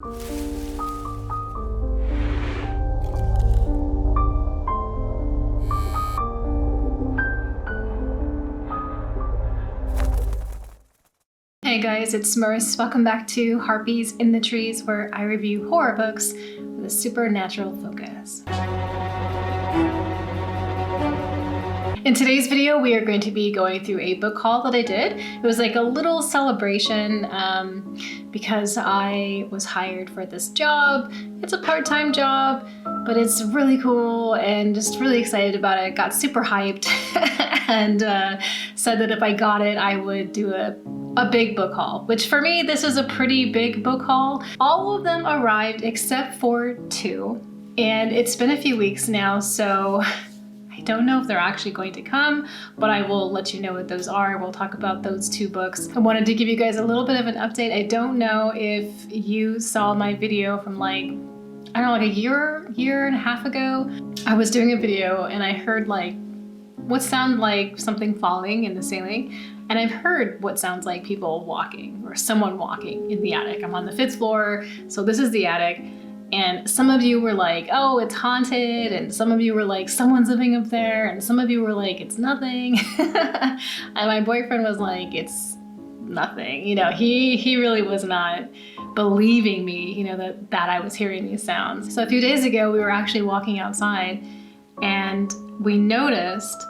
Hey guys, it's Smurse. Welcome back to Harpies in the Trees, where I review horror books with a supernatural focus. In today's video, we are going to be going through a book haul that I did. It was like a little celebration because I was hired for this job. It's a part-time job, but it's really cool and just really excited about it. Got super hyped and said that if I got it, I would do a big book haul, which for me, this is a pretty big book haul. All of them arrived except for 2, and it's been a few weeks now, so I don't know if they're actually going to come, but I will let you know what those are. We'll talk about those 2 books. I wanted to give you guys a little bit of an update. I don't know if you saw my video from like, I don't know, like a year and a half ago. I was doing a video and I heard like what sounded like something falling in the ceiling. And I've heard what sounds like people walking or someone walking in the attic. I'm on the 5th floor, so this is the attic. And some of you were like, oh, it's haunted. And some of you were like, someone's living up there. And some of you were like, it's nothing. And my boyfriend was like, it's nothing. You know, he really was not believing me, you know, that I was hearing these sounds. So a few days ago, we were actually walking outside and we noticed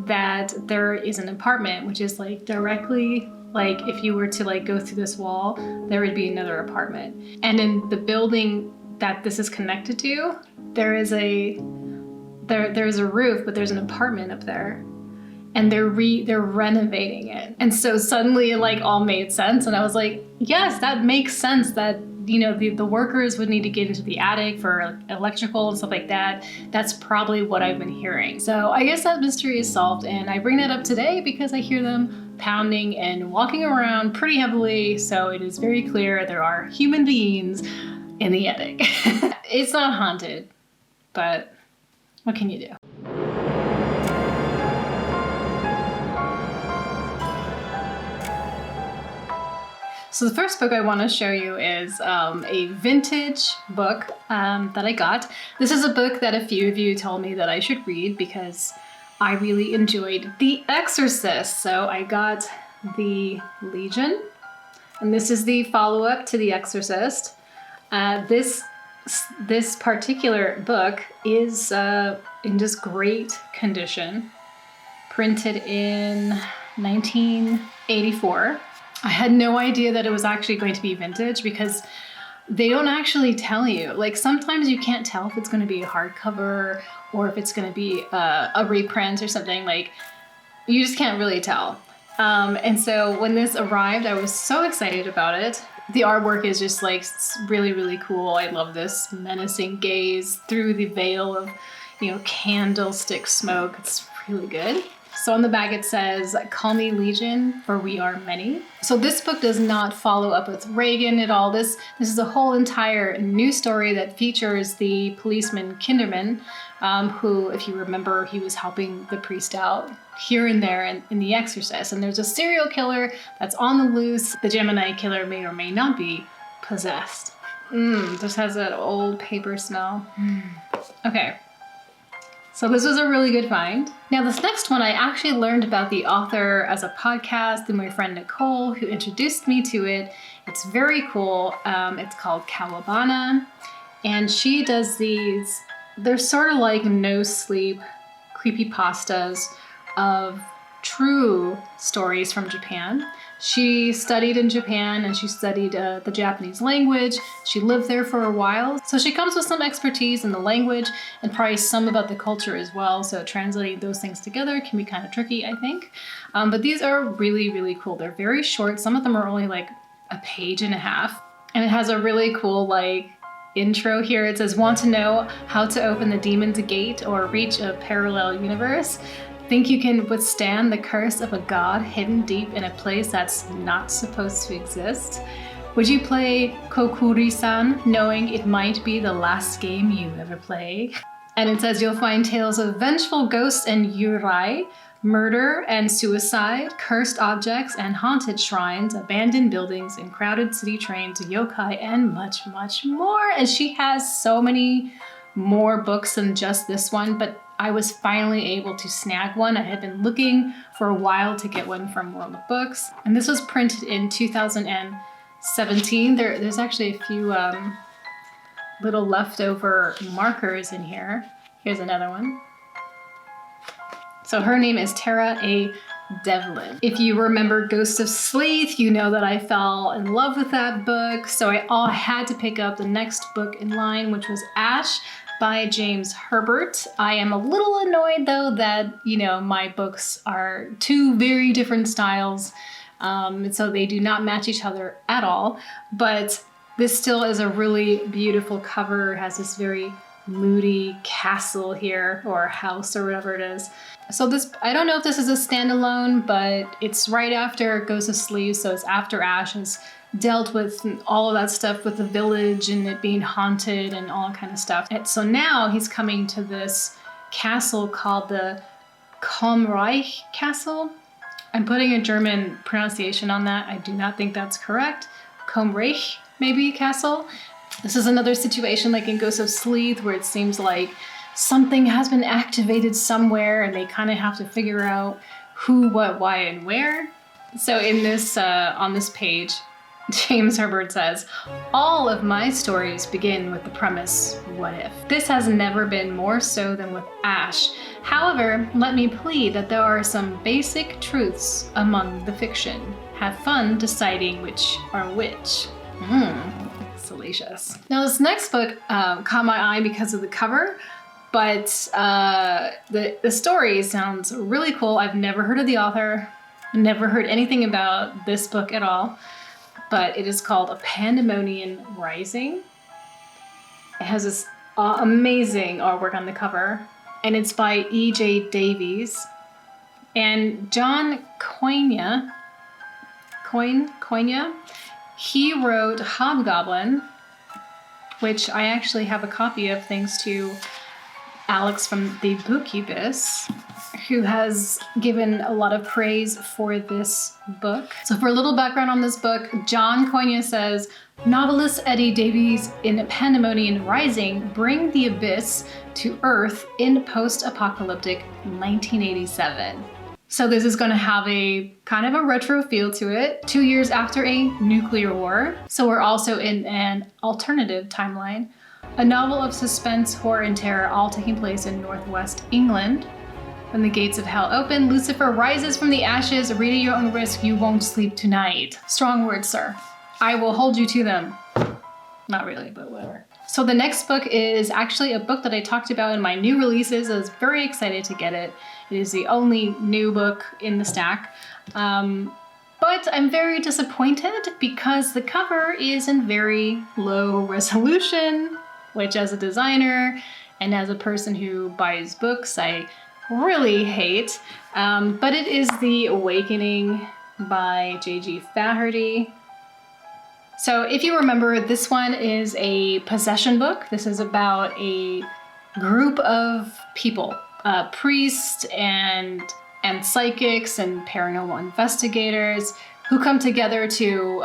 that there is an apartment, which is like directly, like if you were to like go through this wall, there would be another apartment. And in the building that this is connected to, there's a roof, but there's an apartment up there, and they're renovating it. And so suddenly it like all made sense, and I was like, yes, that makes sense that, you know, the workers would need to get into the attic for electrical and stuff like that. That's probably what I've been hearing. So I guess that mystery is solved, and I bring that up today because I hear them pounding and walking around pretty heavily, so it is very clear there are human beings in the attic. It's not haunted, but what can you do? So the first book I want to show you is a vintage book that I got. This is a book that a few of you told me that I should read because I really enjoyed The Exorcist. So I got The Legion, and this is the follow-up to The Exorcist. This particular book is in just great condition, printed in 1984. I had no idea that it was actually going to be vintage because they don't actually tell you. Like sometimes you can't tell if it's going to be a hardcover or if it's going to be a reprint or something. Like you just can't really tell. And so when this arrived, I was so excited about it. The artwork is just like really, really cool. I love this menacing gaze through the veil of, you know, candlestick smoke. It's really good. So on the back it says, "Call me Legion, for we are many." So this book does not follow up with Reagan at all. This is a whole entire new story that features the policeman Kinderman, who, if you remember, he was helping the priest out here and there in The Exorcist. And there's a serial killer that's on the loose. The Gemini killer may or may not be possessed. This has that old paper smell. Okay. So this was a really good find. Now this next one, I actually learned about the author as a podcast through my friend Nicole, who introduced me to it. It's very cool. It's called Kawabana, and she does these, they're sort of like no sleep creepypastas of true stories from Japan. She studied in Japan and she studied the Japanese language. She lived there for a while. So she comes with some expertise in the language and probably some about the culture as well. So translating those things together can be kind of tricky, I think. But these are really, really cool. They're very short. Some of them are only like a page and a half. And it has a really cool like intro here. It says, "Want to know how to open the demon's gate or reach a parallel universe? Think you can withstand the curse of a god hidden deep in a place that's not supposed to exist? Would you play Kokuri-san knowing it might be the last game you ever play?" And it says you'll find tales of vengeful ghosts and yurai, murder and suicide, cursed objects and haunted shrines, abandoned buildings and crowded city trains, yokai, and much, much more. And she has so many more books than just this one, but I was finally able to snag one. I had been looking for a while to get one from World of Books. And this was printed in 2017. There's actually a few little leftover markers in here. Here's another one. So her name is Tara A. Devlin. If you remember Ghost of Sleeth, you know that I fell in love with that book. So I had to pick up the next book in line, which was Ash by James Herbert. I am a little annoyed though that, my books are two very different styles. So they do not match each other at all. But this still is a really beautiful cover. It has this very moody castle here, or house, or whatever it is. So this, I don't know if this is a standalone, but it's right after Ghost of Sleeth, so it's after Ash has dealt with all of that stuff with the village and it being haunted and all kind of stuff. And so now he's coming to this castle called the Kölnreich Castle. I'm putting a German pronunciation on that. I do not think that's correct. Kölnreich, maybe, castle. This is another situation like in Ghost of Sleeth where it seems like something has been activated somewhere and they kind of have to figure out who, what, why, and where. So in this, on this page, James Herbert says, all of my stories begin with the premise, what if? This has never been more so than with Ash. However, let me plead that there are some basic truths among the fiction. Have fun deciding which are which. Salacious. Now this next book caught my eye because of the cover, but the story sounds really cool. I've never heard of the author, never heard anything about this book at all, but it is called A Pandemonium Rising. It has this amazing artwork on the cover, and it's by E.J. Davies and John Coyne. He wrote Hobgoblin, which I actually have a copy of thanks to Alex from the Bookubus, who has given a lot of praise for this book. So for a little background on this book, John Coyne says, novelist Eddie Davies in Pandemonium Rising bring the abyss to Earth in post-apocalyptic 1987. So this is going to have a kind of a retro feel to it, 2 years after a nuclear war. So we're also in an alternative timeline. A novel of suspense, horror, and terror, all taking place in Northwest England. When the gates of hell open, Lucifer rises from the ashes. Read at your own risk, you won't sleep tonight. Strong words, sir. I will hold you to them. Not really, but whatever. So the next book is actually a book that I talked about in my new releases. I was very excited to get it. It is the only new book in the stack. But I'm very disappointed because the cover is in very low resolution, which as a designer and as a person who buys books, I really hate. But it is The Awakening by J.G. Faherty. So if you remember, this one is a possession book. This is about a group of people, priests and psychics and paranormal investigators who come together to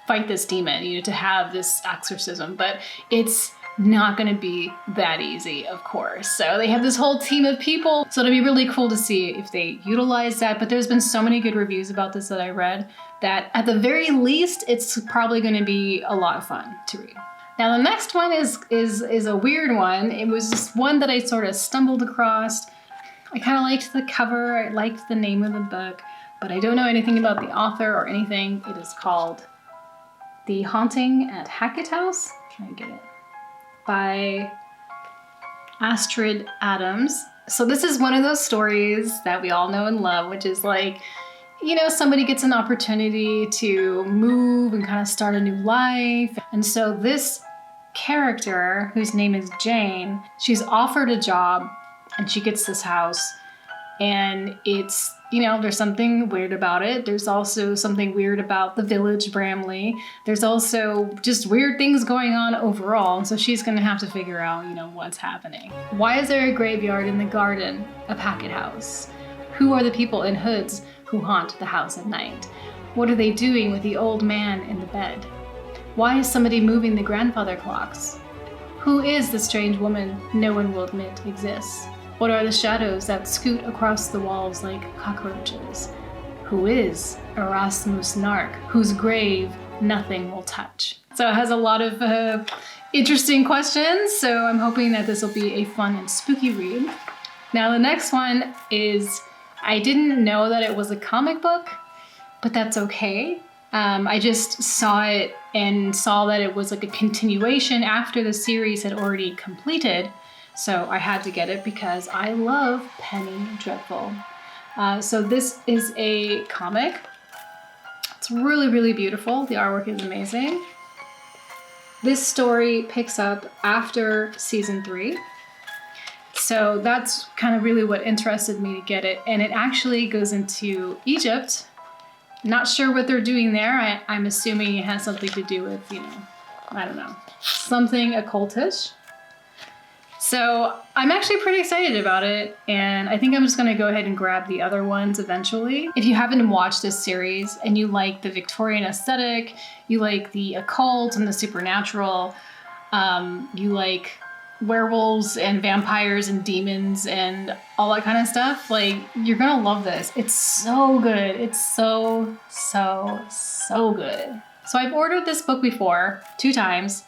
fight this demon, to have this exorcism. But it's not going to be that easy, of course. So they have this whole team of people. So it'll be really cool to see if they utilize that. But there's been so many good reviews about this that I read that at the very least, it's probably going to be a lot of fun to read. Now the next one is a weird one. It was just one that I sort of stumbled across. I kind of liked the cover. I liked the name of the book, but I don't know anything about the author or anything. It is called The Haunting at Hackett House. Try to get it. By Astrid Adams. So this is one of those stories that we all know and love, which is like, somebody gets an opportunity to move and kind of start a new life. And so this character, whose name is Jane, she's offered a job and she gets this house. And it's, there's something weird about it. There's also something weird about the village, Bramley. There's also just weird things going on overall. And so she's going to have to figure out, what's happening. Why is there a graveyard in the garden of Hackett House? Who are the people in hoods who haunt the house at night? What are they doing with the old man in the bed? Why is somebody moving the grandfather clocks? Who is the strange woman no one will admit exists? What are the shadows that scoot across the walls like cockroaches? Who is Erasmus Nark, whose grave nothing will touch? So it has a lot of interesting questions, so I'm hoping that this will be a fun and spooky read. Now the next one is, I didn't know that it was a comic book, but that's okay. I just saw it and saw that it was like a continuation after the series had already completed. So I had to get it because I love Penny Dreadful. So this is a comic. It's really, really beautiful. The artwork is amazing. This story picks up after season 3. So that's kind of really what interested me to get it. And it actually goes into Egypt. Not sure what they're doing there. I'm assuming it has something to do with, I don't know, something occultish. So I'm actually pretty excited about it, and I think I'm just gonna go ahead and grab the other ones eventually. If you haven't watched this series and you like the Victorian aesthetic, you like the occult and the supernatural, you like werewolves and vampires and demons and all that kind of stuff, like, you're gonna love this. It's so good. It's so, so, so good. So I've ordered this book before, 2 times,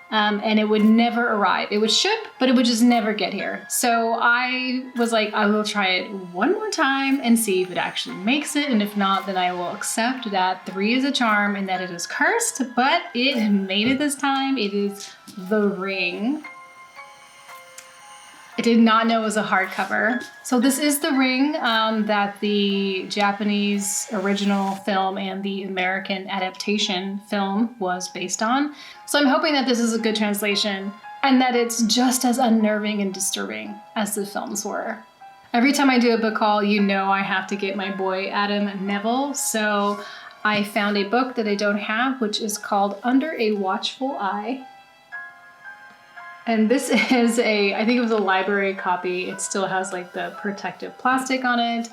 and it would never arrive. It would ship, but it would just never get here. So I was like, I will try it one more time and see if it actually makes it. And if not, then I will accept that 3 is a charm and that it is cursed, but it made it this time. It is The Ring. I did not know it was a hardcover. So this is The Ring that the Japanese original film and the American adaptation film was based on. So I'm hoping that this is a good translation and that it's just as unnerving and disturbing as the films were. Every time I do a book haul, I have to get my boy Adam Neville. So I found a book that I don't have, which is called Under a Watchful Eye. And this is I think it was a library copy. It still has like the protective plastic on it.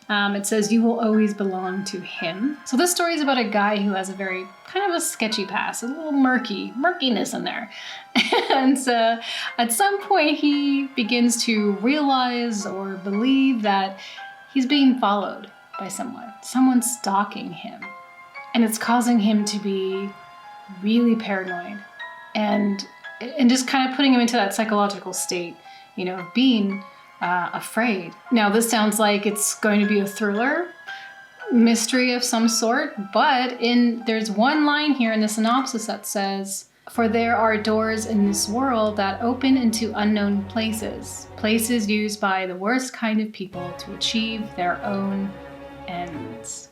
It says, "You will always belong to him." So this story is about a guy who has a very kind of a sketchy past, a little murkiness in there. And at some point he begins to realize or believe that he's being followed by someone. Someone's stalking him. And it's causing him to be really paranoid and just kind of putting him into that psychological state, of being afraid. Now, this sounds like it's going to be a thriller, mystery of some sort, but there's one line here in the synopsis that says, "For there are doors in this world that open into unknown places, places used by the worst kind of people to achieve their own ends."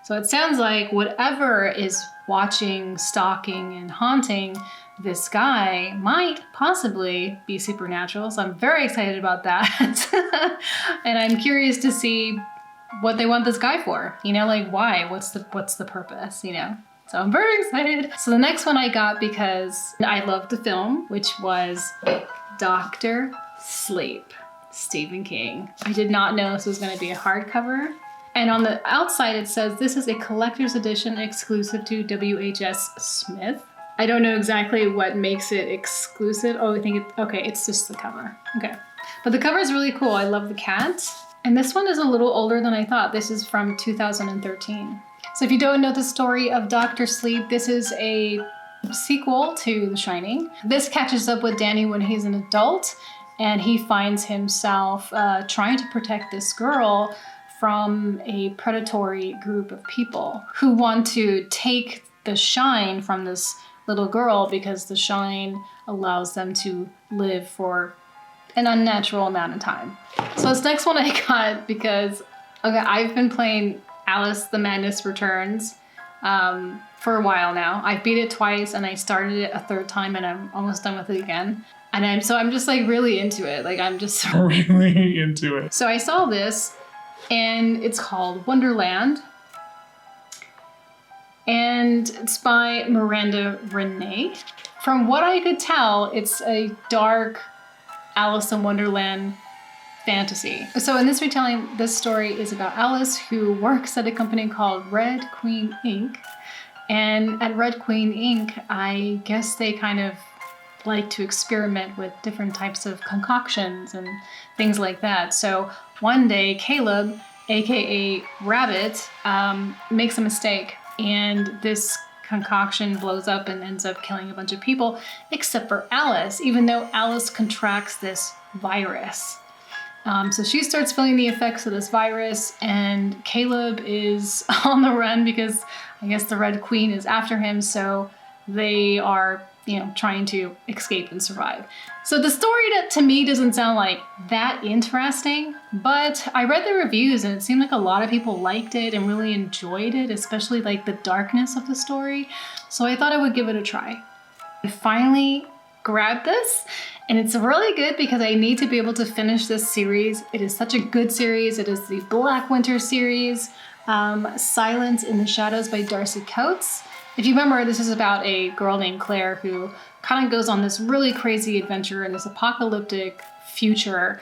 So it sounds like whatever is watching, stalking, and haunting this guy might possibly be supernatural. So I'm very excited about that. And I'm curious to see what they want this guy for. Like, why? What's the purpose, So I'm very excited. So the next one I got because I loved the film, which was Dr. Sleep, Stephen King. I did not know this was going to be a hardcover. And on the outside it says, "This is a collector's edition exclusive to WHS Smith." I don't know exactly what makes it exclusive. Oh, I think it's just the cover. Okay. But the cover is really cool. I love the cat. And this one is a little older than I thought. This is from 2013. So if you don't know the story of Dr. Sleep, this is a sequel to The Shining. This catches up with Danny when he's an adult, and he finds himself trying to protect this girl from a predatory group of people who want to take the shine from this little girl because the shine allows them to live for an unnatural amount of time. So this next one I got because I've been playing Alice the Madness Returns for a while now. I beat it twice and I started it a 3rd time and I'm almost done with it again. And I'm just like really into it. Like I'm just really into it. So I saw this and it's called Wonderland. And it's by Miranda Renee. From what I could tell, it's a dark Alice in Wonderland fantasy. So in this retelling, this story is about Alice, who works at a company called Red Queen Inc. And at Red Queen Inc., I guess they kind of like to experiment with different types of concoctions and things like that. So one day, Caleb, aka Rabbit, makes a mistake, and this concoction blows up and ends up killing a bunch of people, except for Alice, even though Alice contracts this virus. So she starts feeling the effects of this virus, and Caleb is on the run because I guess the Red Queen is after him, so they are, trying to escape and survive. So the story to me doesn't sound like that interesting, but I read the reviews and it seemed like a lot of people liked it and really enjoyed it, especially like the darkness of the story. So I thought I would give it a try. I finally grabbed this, and it's really good because I need to be able to finish this series. It is such a good series. It is the Black Winter series, Silence in the Shadows by Darcy Coates. If you remember, this is about a girl named Claire who kind of goes on this really crazy adventure in this apocalyptic future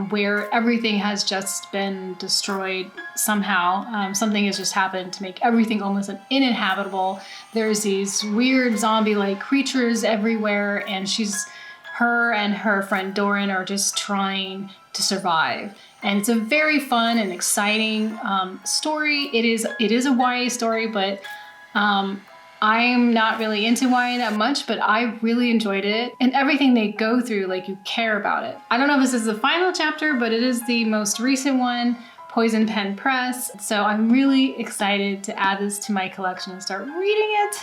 where everything has just been destroyed somehow. Something has just happened to make everything almost uninhabitable. There's these weird zombie-like creatures everywhere, and her and her friend Doran are just trying to survive. And it's a very fun and exciting story. It is a YA story, but I'm not really into YA that much, but I really enjoyed it. And everything they go through, like, you care about it. I don't know if this is the final chapter, but it is the most recent one, Poison Pen Press. So I'm really excited to add this to my collection and start reading it.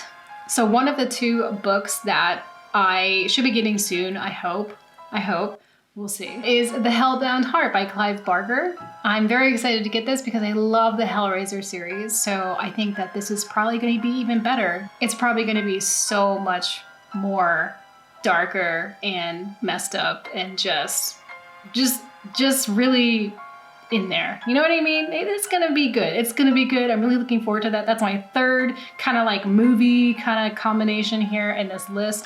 So one of the two books that I should be getting soon, I hope, we'll see, is The Hellbound Heart by Clive Barker. I'm very excited to get this because I love the Hellraiser series, so I think that this is probably going to be even better. It's probably going to be so much more darker and messed up and just really in there. You know what I mean? It's going to be good. It's going to be good. I'm really looking forward to that. That's my third kind of like movie kind of combination here in this list.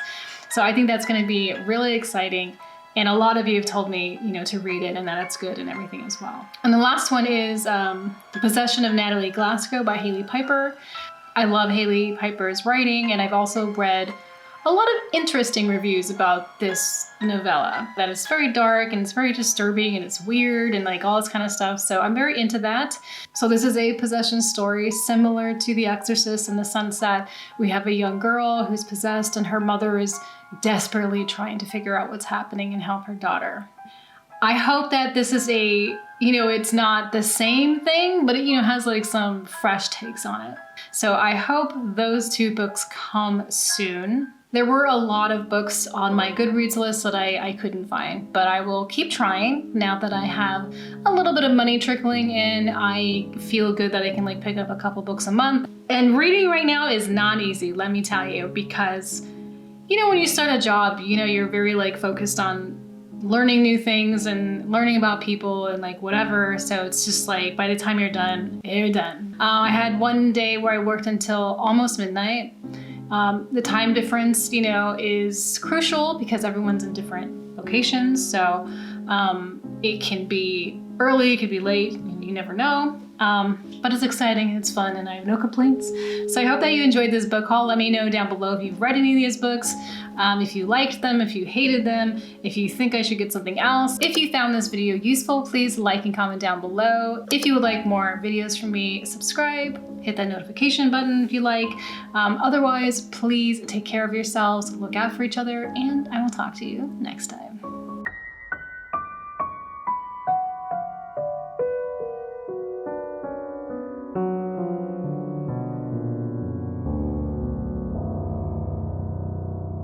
So I think that's going to be really exciting. And a lot of you have told me, to read it and that it's good and everything as well. And the last one is The Possession of Natalie Glasgow by Hailey Piper. I love Hailey Piper's writing, and I've also read a lot of interesting reviews about this novella. That it's very dark and it's very disturbing and it's weird and like all this kind of stuff. So I'm very into that. So this is a possession story similar to The Exorcist in the sense that we have a young girl who's possessed and her mother is desperately trying to figure out what's happening and help her daughter. I hope that this is it's not the same thing, but it, has like some fresh takes on it. So I hope those two books come soon. There were a lot of books on my Goodreads list that I couldn't find, but I will keep trying now that I have a little bit of money trickling in. I feel good that I can like pick up a couple books a month. And reading right now is not easy, let me tell you, because when you start a job, you're very like focused on learning new things and learning about people and like whatever. So it's just like by the time you're done, you're done. I had one day where I worked until almost midnight. The time difference, is crucial because everyone's in different locations. So it can be early, it could be late, you never know. But it's exciting, it's fun, and I have no complaints. So I hope that you enjoyed this book haul. Let me know down below if you've read any of these books, if you liked them, if you hated them, if you think I should get something else. If you found this video useful, please like and comment down below. If you would like more videos from me, subscribe, hit that notification button if you like. Otherwise, please take care of yourselves, look out for each other, and I will talk to you next time.